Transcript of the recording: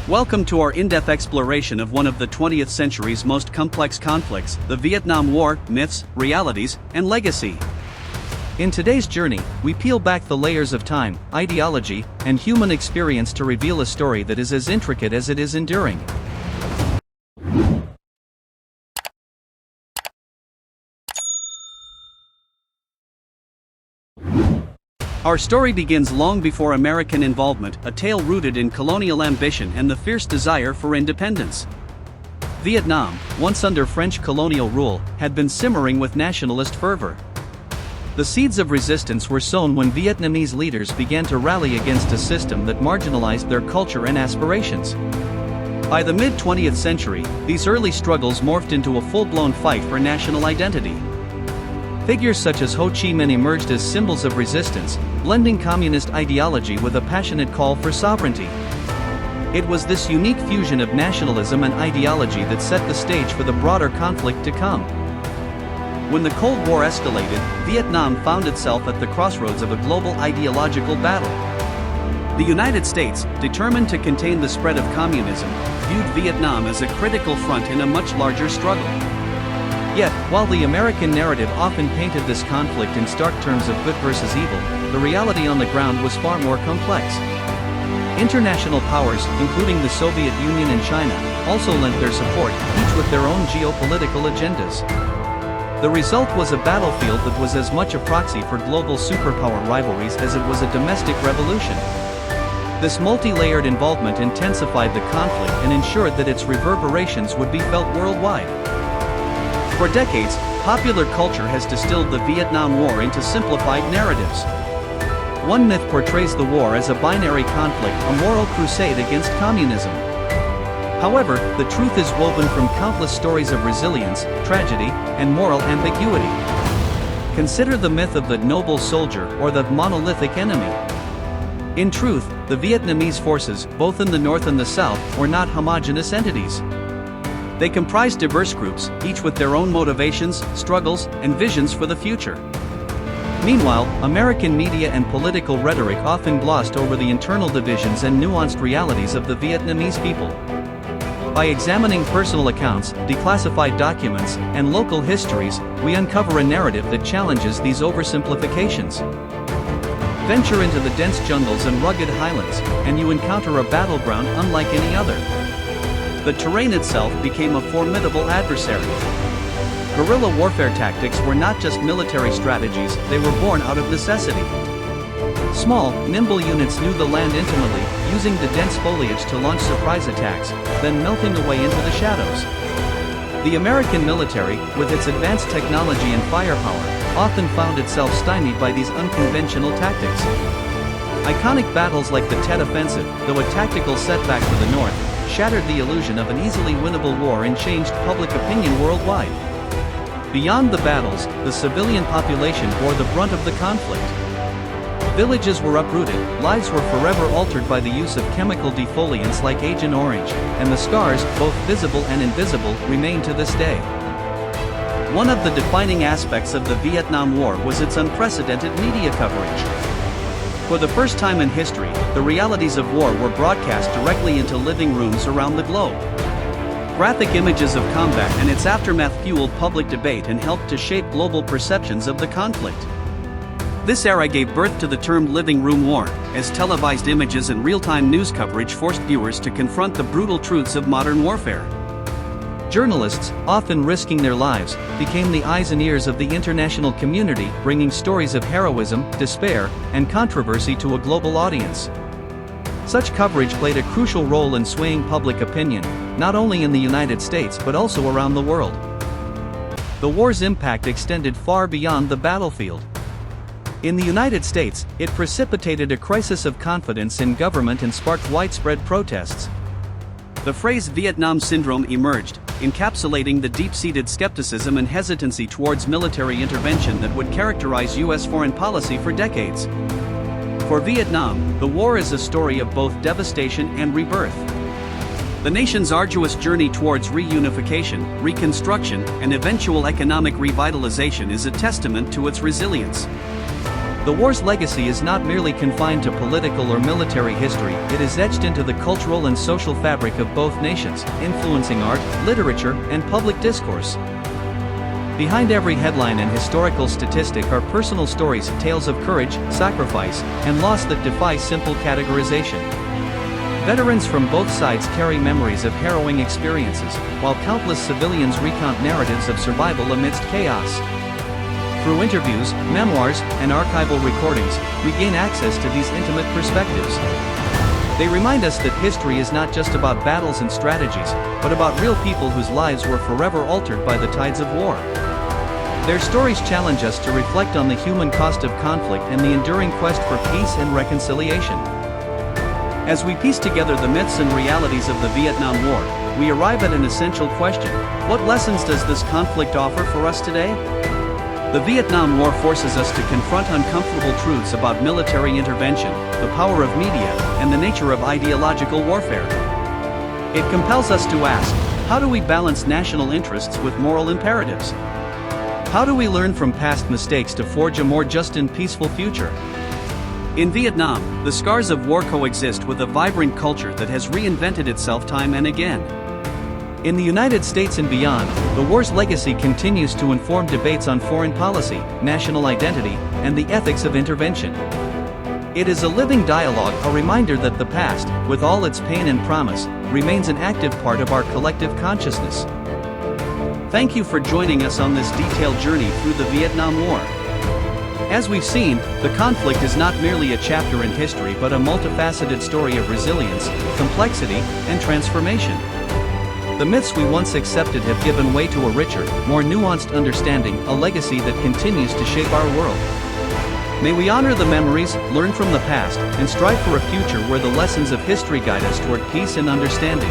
Welcome to our in-depth exploration of one of the 20th century's most complex conflicts, the Vietnam War, myths, realities, and legacy. In today's journey, we peel back the layers of time, ideology, and human experience to reveal a story that is as intricate as it is enduring. Our story begins long before American involvement, a tale rooted in colonial ambition and the fierce desire for independence. Vietnam, once under French colonial rule, had been simmering with nationalist fervor. The seeds of resistance were sown when Vietnamese leaders began to rally against a system that marginalized their culture and aspirations. By the mid-20th century, these early struggles morphed into a full-blown fight for national identity. Figures such as Ho Chi Minh emerged as symbols of resistance, blending communist ideology with a passionate call for sovereignty. It was this unique fusion of nationalism and ideology that set the stage for the broader conflict to come. When the Cold War escalated, Vietnam found itself at the crossroads of a global ideological battle. The United States, determined to contain the spread of communism, viewed Vietnam as a critical front in a much larger struggle. Yet, while the American narrative often painted this conflict in stark terms of good versus evil, the reality on the ground was far more complex. International powers, including the Soviet Union and China, also lent their support, each with their own geopolitical agendas. The result was a battlefield that was as much a proxy for global superpower rivalries as it was a domestic revolution. This multi-layered involvement intensified the conflict and ensured that its reverberations would be felt worldwide. For decades, popular culture has distilled the Vietnam War into simplified narratives. One myth portrays the war as a binary conflict, a moral crusade against communism. However, the truth is woven from countless stories of resilience, tragedy, and moral ambiguity. Consider the myth of the noble soldier or the monolithic enemy. In truth, the Vietnamese forces, both in the north and the south, were not homogeneous entities. They comprised diverse groups, each with their own motivations, struggles, and visions for the future. Meanwhile, American media and political rhetoric often glossed over the internal divisions and nuanced realities of the Vietnamese people. By examining personal accounts, declassified documents, and local histories, we uncover a narrative that challenges these oversimplifications. Venture into the dense jungles and rugged highlands, and you encounter a battleground unlike any other. The terrain itself became a formidable adversary. Guerrilla warfare tactics were not just military strategies, they were born out of necessity. Small, nimble units knew the land intimately, using the dense foliage to launch surprise attacks, then melting away into the shadows. The American military, with its advanced technology and firepower, often found itself stymied by these unconventional tactics. Iconic battles like the Tet Offensive, though a tactical setback for the North, shattered the illusion of an easily winnable war and changed public opinion worldwide. Beyond the battles, the civilian population bore the brunt of the conflict. Villages were uprooted, lives were forever altered by the use of chemical defoliants like Agent Orange, and the scars, both visible and invisible, remain to this day. One of the defining aspects of the Vietnam War was its unprecedented media coverage. For the first time in history, the realities of war were broadcast directly into living rooms around the globe. Graphic images of combat and its aftermath fueled public debate and helped to shape global perceptions of the conflict. This era gave birth to the term living room war, as televised images and real-time news coverage forced viewers to confront the brutal truths of modern warfare. Journalists, often risking their lives, became the eyes and ears of the international community, bringing stories of heroism, despair, and controversy to a global audience. Such coverage played a crucial role in swaying public opinion, not only in the United States but also around the world. The war's impact extended far beyond the battlefield. In the United States, it precipitated a crisis of confidence in government and sparked widespread protests. The phrase Vietnam Syndrome emerged, encapsulating the deep-seated skepticism and hesitancy towards military intervention that would characterize U.S. foreign policy for decades. For Vietnam, the war is a story of both devastation and rebirth. The nation's arduous journey towards reunification, reconstruction, and eventual economic revitalization is a testament to its resilience. The war's legacy is not merely confined to political or military history, it is etched into the cultural and social fabric of both nations, influencing art, literature, and public discourse. Behind every headline and historical statistic are personal stories, tales of courage, sacrifice, and loss that defy simple categorization. Veterans from both sides carry memories of harrowing experiences, while countless civilians recount narratives of survival amidst chaos. Through interviews, memoirs, and archival recordings, we gain access to these intimate perspectives. They remind us that history is not just about battles and strategies, but about real people whose lives were forever altered by the tides of war. Their stories challenge us to reflect on the human cost of conflict and the enduring quest for peace and reconciliation. As we piece together the myths and realities of the Vietnam War, we arrive at an essential question: what lessons does this conflict offer for us today? The Vietnam War forces us to confront uncomfortable truths about military intervention, the power of media, and the nature of ideological warfare. It compels us to ask, how do we balance national interests with moral imperatives? How do we learn from past mistakes to forge a more just and peaceful future? In Vietnam, the scars of war coexist with a vibrant culture that has reinvented itself time and again. In the United States and beyond, the war's legacy continues to inform debates on foreign policy, national identity, and the ethics of intervention. It is a living dialogue, a reminder that the past, with all its pain and promise, remains an active part of our collective consciousness. Thank you for joining us on this detailed journey through the Vietnam War. As we've seen, the conflict is not merely a chapter in history but a multifaceted story of resilience, complexity, and transformation. The myths we once accepted have given way to a richer, more nuanced understanding, a legacy that continues to shape our world. May we honor the memories, learn from the past, and strive for a future where the lessons of history guide us toward peace and understanding.